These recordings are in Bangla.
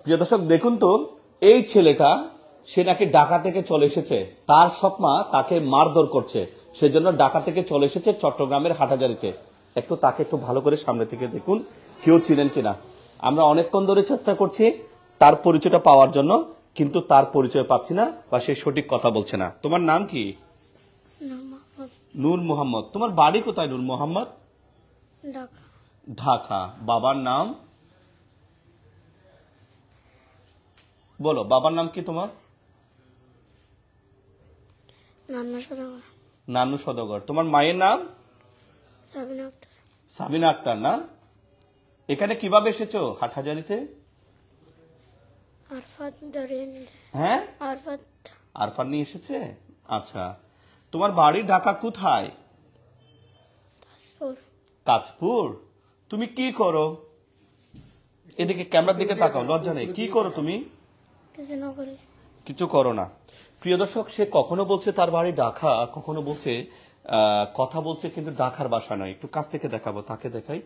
প্রিয় দর্শক দেখুন তো, এই ছেলেটা সে নাকি ঢাকা থেকে চলে এসেছে, তার সৎমা তাকে মারধর করছে, সেজন্য ঢাকা থেকে চলে এসেছে চট্টগ্রামের হাটাজারিতে। তাকে একটু ভালো করে সামনে থেকে দেখুন, কেউ চিনেন কিনা। আমরা অনেকক্ষণ ধরে চেষ্টা করছি তার পরিচয়টা পাওয়ার জন্য, কিন্তু তার পরিচয় পাচ্ছি না বা সে সঠিক কথা বলছে না। তোমার নাম কি? নূর মোহাম্মদ। তোমার বাড়ি কোথায় নূর মোহাম্মদ? ঢাকা। ঢাকা। বাবার নাম বলো, বাবার নাম কি তোমার? নান্নু সদাগর। নানু সদাগর। তোমার মায়ের নাম? সাবিনা আক্তার। সাবিনা আক্তার না? এখানে কিভাবে এসেছো হাটহাজারিতে? আরফাত ধরিয়ে নিলে। হ্যাঁ, আরফাত। আরফান নিয়ে এসেছে। আচ্ছা, তোমার বাড়ি ঢাকা কোথায়? তাজপুর। তাজপুর। তুমি কি করো? এদিকে ক্যামেরার দিকে তাকাও, লজ্জা নেই। কি করো তুমি? কিছু না করে। কিছু করো না। প্রিয় দর্শক, সে কখনো বলছে তার বাড়ি ঢাকা, কখনো বলছে কথা বলছে কিন্তু ঢাকার বাসা নয়। একটু কাছ থেকে দেখাবো, তাকে দেখাই।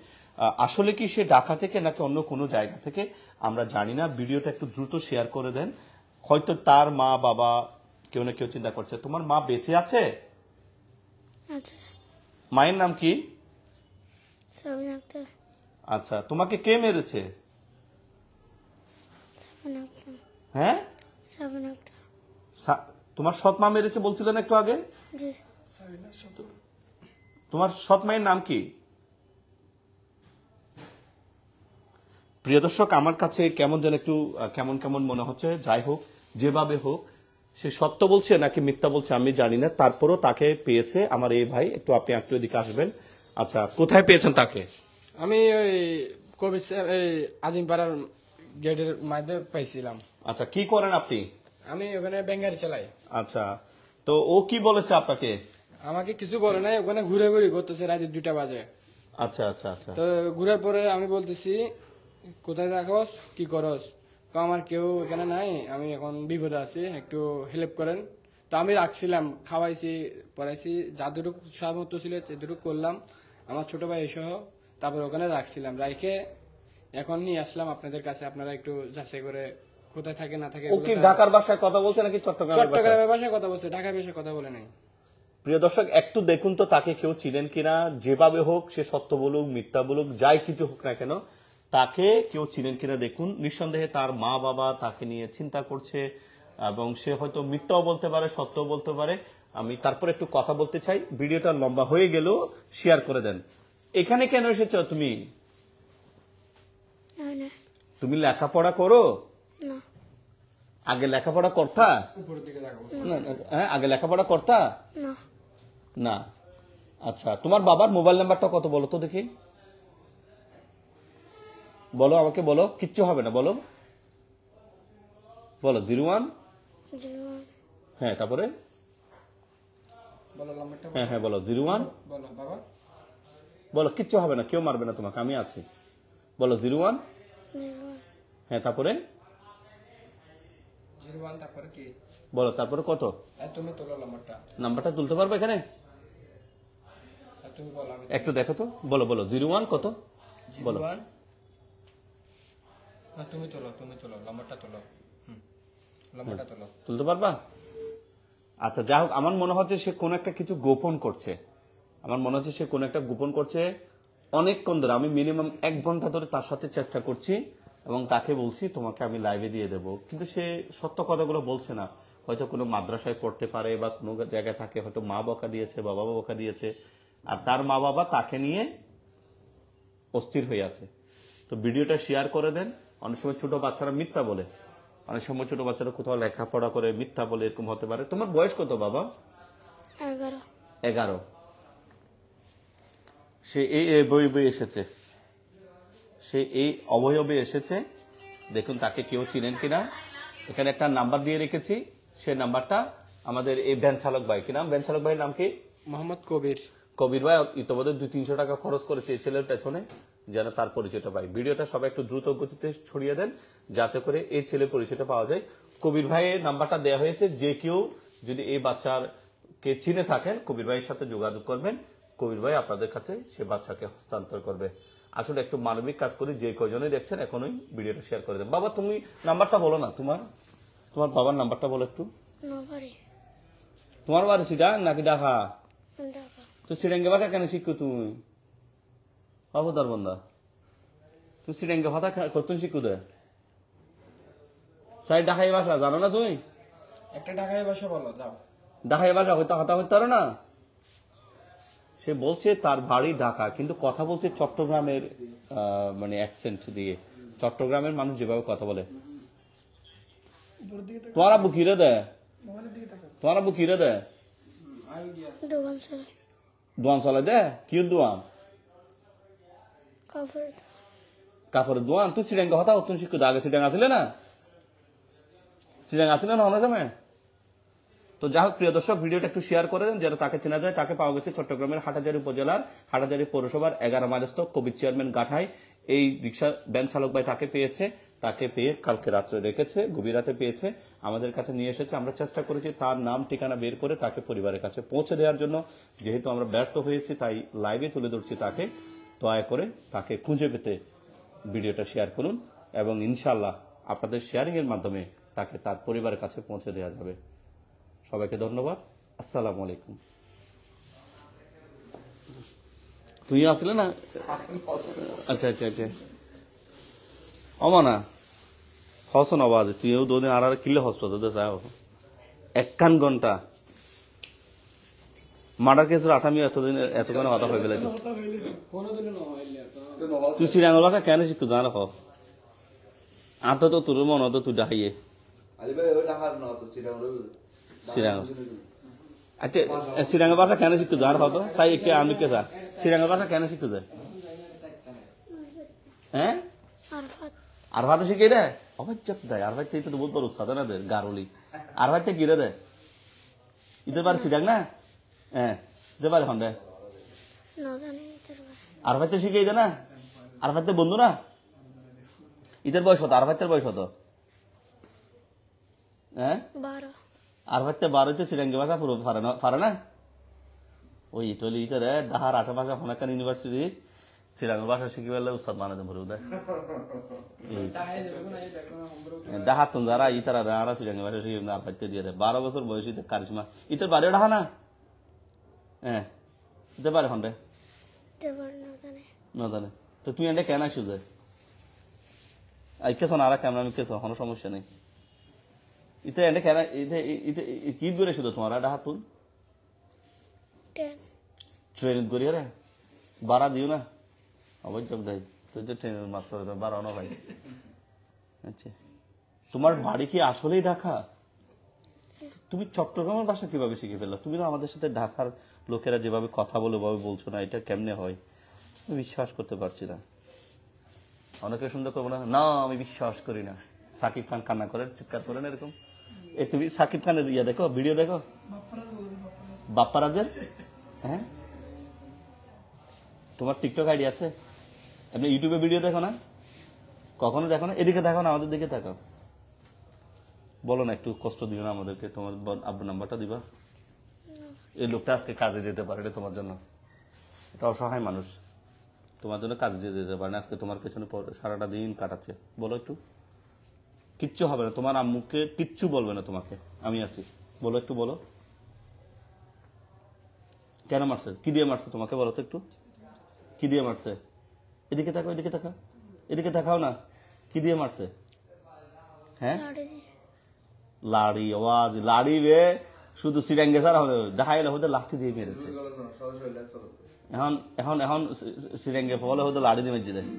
আসলে কি সে ঢাকা থেকে নাকি অন্য কোনো জায়গা থেকে আমরা জানি না। ভিডিওটা একটু দ্রুত শেয়ার করে দেন, হয়তো তার মা বাবা কেউ না কেউ চিন্তা করছে। তোমার মা বেঁচে আছে? আচ্ছা। মায়ের নাম কি? সাবিনা আক্তার। আচ্ছা, তোমাকে কে মেরেছে? সাবিনা আক্তার। হ্যাঁ, সাবিনা আক্তার। তোমার সৎ মা মেরেছে বলছিলেন একটু আগে। জি। তোমার সৎ মায়ের নাম কি? প্রিয় দর্শক, আমার কাছে কেমন যেন একটু কেমন কেমন মনে হচ্ছে। যাই হোক, যেভাবে হোক, সে সত্য বলছে নাকি মিথ্যা বলছে আমি জানি না, তারপরও তাকে পেয়েছে আমার এই ভাই। আপনি একটু এদিকে আসবেন। আচ্ছা, কোথায় পেয়েছেন তাকে? আমি ওই কবি এই আজিমপাড়ার গেটের মধ্যে পাইছিলাম। আচ্ছা, কি করেন আপনি? আমি ওখানে ব্যাঙ্গারি চালাই। আচ্ছা, তো ও কি বলেছে আপনাকে? আমাকে কিছু বলে নাই, ওখানে ঘুরে ঘুরে করতেছে রাতে 2টা বাজে। আচ্ছা আচ্ছা আচ্ছা। তো ঘুরার পরে আমি বলতেছি কোথায় থাকস, কি করস? তো আমার কেউ এখানে নাই, আমি এখন বিপদে আছি, একটু হেল্প করেন। তো আমি রাখছিলাম, খাওয়াইছি, পড়াইছি, যতটুকু সামর্থ্য ছিল ততটুকু করলাম আমার ছোট ভাই সহ। তারপর ওখানে রাখছিলাম, রাইখে এখন নিয়ে আসলাম আপনাদের কাছে। আপনারা একটু যাচাই করে কোথায় থাকে না থাকে। ও কি ঢাকার ভাষায় কথা বলছে নাকি চট্টগ্রামের ভাষায়? চট্টগ্রামের ভাষায় কথা বলছে, ঢাকায় ভাষায় কথা বলে নাই। প্রিয় দর্শক, একটু দেখুন তো তাকে কেউ চিনেন কিনা। যেভাবে হোক, সে সত্য বলুক মিথ্যা বলুক, যাই কিছু হোক না কেন, তাকে কেউ চিনেন কিনা দেখুন। নিঃসন্দেহে তার মা বাবা তাকে নিয়ে চিন্তা করছে, এবং সে হয়তো মিথ্যাও বলতে পারে, সত্যও বলতে পারে। আমি তারপর একটু কথা বলতে চাই। ভিডিওটা লম্বা হয়ে গেলেও শেয়ার করে দেন। এখানে কেন এসেছো তুমি? তুমি লেখাপড়া করো? না। আগে লেখাপড়া করতা? উপরের দিকে দেখাবো। হ্যাঁ, আগে লেখাপড়া করতা না। না? আচ্ছা, তোমার বাবার মোবাইল নাম্বারটা কত বলো তো দেখি। বলো, আমাকে বলো, কিচ্ছু হবে না, বলো বলো। 01। হ্যাঁ, তারপরে বলো নাম্বারটা। হ্যাঁ হ্যাঁ বলো, 01। বলো বাবা। বলো, কিচ্ছু হবে না, কেউ মারবে না তোমাকে, আমি আছি। বলো 01। হ্যাঁ, তারপরে 01। তারপরে কি বলো, তারপরে কত? তুমি তোলো নাম্বারটা। নাম্বারটা তুলতে পারবে এখানে? তুমি বলো, আমি একটু দেখো তো। বলো বলো, 01 কত বলো। 01। তুমি তোলো, তুমি তোলো নাম্বারটা তোলো। নাম্বারটা তোলো। তুলতে পারবা? আচ্ছা, যাই হোক, আমার মনে হচ্ছে সে কোনো একটা কিছু গোপন করছে। আমার মনে হচ্ছে সে কোনো একটা গোপন করছে অনেকক্ষণ ধরে। আমি মিনিমাম 1 ঘন্টা ধরে তার সাথে চেষ্টা করছি, এবং তাকে বলছি তোমাকে আমি লাইভে দিয়ে দেবো, কিন্তু সে সত্য কথাগুলো বলছে না। হয়তো কোনো মাদ্রাসায় পড়তে পারে বা কোনো জায়গায় থাকে, হয়তো মা বকা দিয়েছে, বাবা বকা দিয়েছে, আর তার মা বাবা তাকে নিয়ে অস্থির হয়ে আছে। তো ভিডিওটা শেয়ার করে দেন। অনেক সময় ছোট বাচ্চারা মিথ্যা বলে, অনেক সময় ছোট বাচ্চারা কোথাও লেখাপড়া করে মিথ্যা বলে, এরকম হতে পারে। তোমার বয়স কত বাবা? 11। 11। সে এই অবয়বে এসেছে, সে এই অবয়বে এসেছে। দেখুন তাকে কেউ চিনেন কিনা। এখানে একটা নাম্বার দিয়ে রেখেছি, সে নাম্বারটা আমাদের এই ভ্যান চালক ভাই। কি নাম ভ্যান চালক ভাইয়ের নাম? কি? মোহাম্মদ কবির। কবির ভাই ইতিমধ্যে 200-300 টাকা খরচ করেছে এই ছেলের পেছনে, যেন তার পরিচয়টা পাই। ভিডিওটা সবাই একটু দ্রুত গতিতে ছড়িয়ে দেন, যাতে করে এই ছেলের পরিচয়টা পাওয়া যায়। কবির ভাইয়ের নাম্বারটা দেওয়া হয়েছে, যে কেউ যদি এই বাচ্চাকে চিনে থাকেন কবির ভাইয়ের সাথে যোগাযোগ করবেন। কবির ভাই আপনাদের কাছে সে বাচ্চাকে হস্তান্তর করবে। আসলে একটু মানবিক কাজ করি, যে কয়জনই দেখছেন এখনই ভিডিওটা শেয়ার করে দেন। বাবা তুমি নাম্বারটা বলো না, তোমার তোমার বাবার নাম্বারটা বলো একটু। নবাড়ি তোমার বাড়ি সিটা নাকি ঢাকা? ঢাকা। তো সিডাঙ্গে ভাষা কেন শিখো তুমি? অবতার বন্ধা তুই সিডাঙ্গে ভাষা কত শিখু দে? সাই ঢাকাই ভাষা জানো না তুমি? একটা ঢাকায় ভাষা বলো যাও। ঢাকাই ভাষা হইতে হতা হইতে পারো না? সে বলছে তার বাড়ি ঢাকা, কিন্তু কথা বলছে চট্টগ্রামের মানে অ্যাকসেন্ট দিয়ে। চট্টগ্রামের মানুষ যেভাবে কথা বলে। তোমার আব্বু কিরে দেয়? তোমার আব্বু কিরে দেয়? দোকান চালাই। দোয়ান চালাই দে? কি দোয়ান? কাপড় কাপড়ের দোয়ান? তুই সিডাঙ্গে হতা হতুন শিখু দে। আগে সিডাং আসলে না? সিডাং আসলে না হনা যাবে? তো যাই হোক প্রিয় দর্শক, ভিডিওটা একটু শেয়ার করে দেন যারা তাকে চেনা যায়। তাকে পাওয়া গেছে চট্টগ্রামের হাটহাজারী উপজেলার হাটহাজারী পৌরসভার 11 মাইলস্থ কবির চেয়ারম্যান গাঠায়। এই রিক্সা ভ্যান চালক ভাই তাকে পেয়েছে, তাকে পেয়ে কালকে রাত্রে রেখেছে, গভীর রাতে পেয়েছে, আমাদের কাছে নিয়ে এসেছে। আমরা চেষ্টা করেছি তার নাম ঠিকানা বের করে তাকে পরিবারের কাছে পৌঁছে দেওয়ার জন্য। যেহেতু আমরা ব্যর্থ হয়েছি তাই লাইভে তুলে ধরছি তাকে। দয়া করে তাকে খুঁজে পেতে ভিডিওটা শেয়ার করুন এবং ইনশাআল্লাহ আপনাদের শেয়ারিং এর মাধ্যমে তাকে তার পরিবারের কাছে পৌঁছে দেওয়া যাবে। সবাইকে ধন্যবাদ। আসসালামু আলাইকুম। তুই আসলে না? আচ্ছা আচ্ছা আচ্ছা অমানা হসন আওয়াজ তুইও দুদিন আর কিলে হসপিটাল চাও 1 ঘন্টা মার্ডার কেসের আসামি এতদিন এতক্ষণ হতা হয়ে গেলে তুই শ্রীরাঙ্গলাটা কেন শিখু জানা হ আত তো তোর মনে তো তুই ডাকিয়ে শ্রীরাঙ্গ। আচ্ছা শ্রীরাঙ্গের ভাষা কেন শিখতে যার হতো সাই কে আমি কে স্যার শ্রীরাঙ্গের ভাষা কেন শিখতে যায়? হ্যাঁ আরফাত আর ভাতে শিখে দেয় অবাক চাপ দেয়। আর ভাইতে তো বলতো উস্তাদ না দেয় গারলি আর ভাইতে গিরে দেয় ইদের বারে শ্রীরাং না? হ্যাঁ ইদের বারে হন দেয় না জানি তোর বাড়ি। আর ভাইতে শিখে দেয় না? আর ভাইতে বন্ধু না? ইদের বয়স হতো আর ভাইতের বয়স হতো? হ্যাঁ 12 আর ভাইতে 12 শ্রীরাঙ্গি ভাষা পুরো পারে না? ওই ইটলি ইতারে ডাহার আশেপাশে অনেকখান ইউনিভার্সিটির শ্রীরাঙ্গের ভাষা শিখে পেলে উস্তাদ বানাতে ভরে দেয়। ডাহার তো যারা ইতারা ডাহারা শ্রীরাঙ্গের ভাষা শিখে আর ভাইতে দিয়ে দেয়। 12 বছর বয়সী কারিশমা ইতার বাড়িও ডাহা না? হ্যাঁ ইতে পারে হন রে তোর বাড়ি না জানি। না জানে তো তুই এনে কেন আসু যায় আই কেছ না আর ক্যামেরা আমি কেছ কোনো সমস্যা নেই। ইতে এনে কেন ইতে ইতে কি দূরে শুধু তোমার ডাহা তুল 10 ট্রেন করি রে বাড়া দিও না অবশ্য দেয় তুই যে ট্রেনের মাছ করে বাড়াও না ভাই। আচ্ছা তোমার বাড়ি কি আসলেই ঢাকা? তুমি চট্টগ্রামের ভাষা কিভাবে শিখে ফেললা? তুমি না আমাদের সাথে ঢাকার লোকেরা যেভাবে কথা বলে ওভাবে বলছো না, এটা কেমনে হয়? আমি বিশ্বাস করতে পারছি না। অনেকে সুন্দর করবো না না আমি বিশ্বাস করি না। সাকিব খান কান্না করেন চিৎকার করেন এরকম। এই তুমি সাকিব খানের ইয়া দেখো ভিডিও দেখো বাপ্পারাজের? হ্যাঁ তোমার টিকটক আইডি আছে? আপনি ইউটিউবে ভিডিও দেখো না? কখনো দেখো না? এদিকে দেখো না আমাদের দিকে দেখো। বলো না একটু কষ্ট দিও না আমাদেরকে। তোমার আব্বুর নাম্বারটা দিবা? এই লোকটা আজকে কাজে যেতে পারে তোমার জন্য। এটা অসহায় মানুষ, তোমার জন্য কাজে যেতে পারে না। আজকে তোমার পেছনে সারাটা দিন কাটাচ্ছে। বলো একটু। কিচ্ছু হবে না, তোমার আম্মুকে কিচ্ছু বলবে না তোমাকে, আমি আছি। বলো একটু বলো কেন মারছে, কি দিয়ে মারছে তোমাকে বলো তো একটু। কি দিয়ে মারছে? এদিকে তাকাও, এদিকে তাকাও, এদিকে তাকাও না। কি দিয়ে মারছে? হ্যাঁ লাড়ি দিয়ে। লাড়ি আওয়াজ লাড়ি রে শুধু সিরাঙ্গে ছাড়া হবে দেখাইলে হয়তো লাঠি দিয়ে মেরেছে। এখন এখন এখন সিরাঙ্গে ফলে হয়তো লাড়ি দিয়ে মেরেছে দেয়।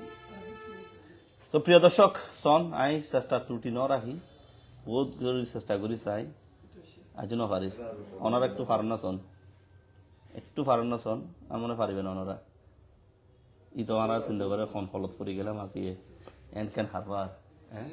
তো প্রিয় দর্শক সন আই চেষ্টা ত্রুটি ন রাখি বহুত চেষ্টা করি চাই আজ ন পারি ওনারা একটু পারেন না সন, একটু পারেন না সন আর মনে পারিবে না ওনারা। ই তো ওনারা চিন্তা করে ফোন ফলত পড়ে গেলাম আজকে এন কেন হারবার। হ্যাঁ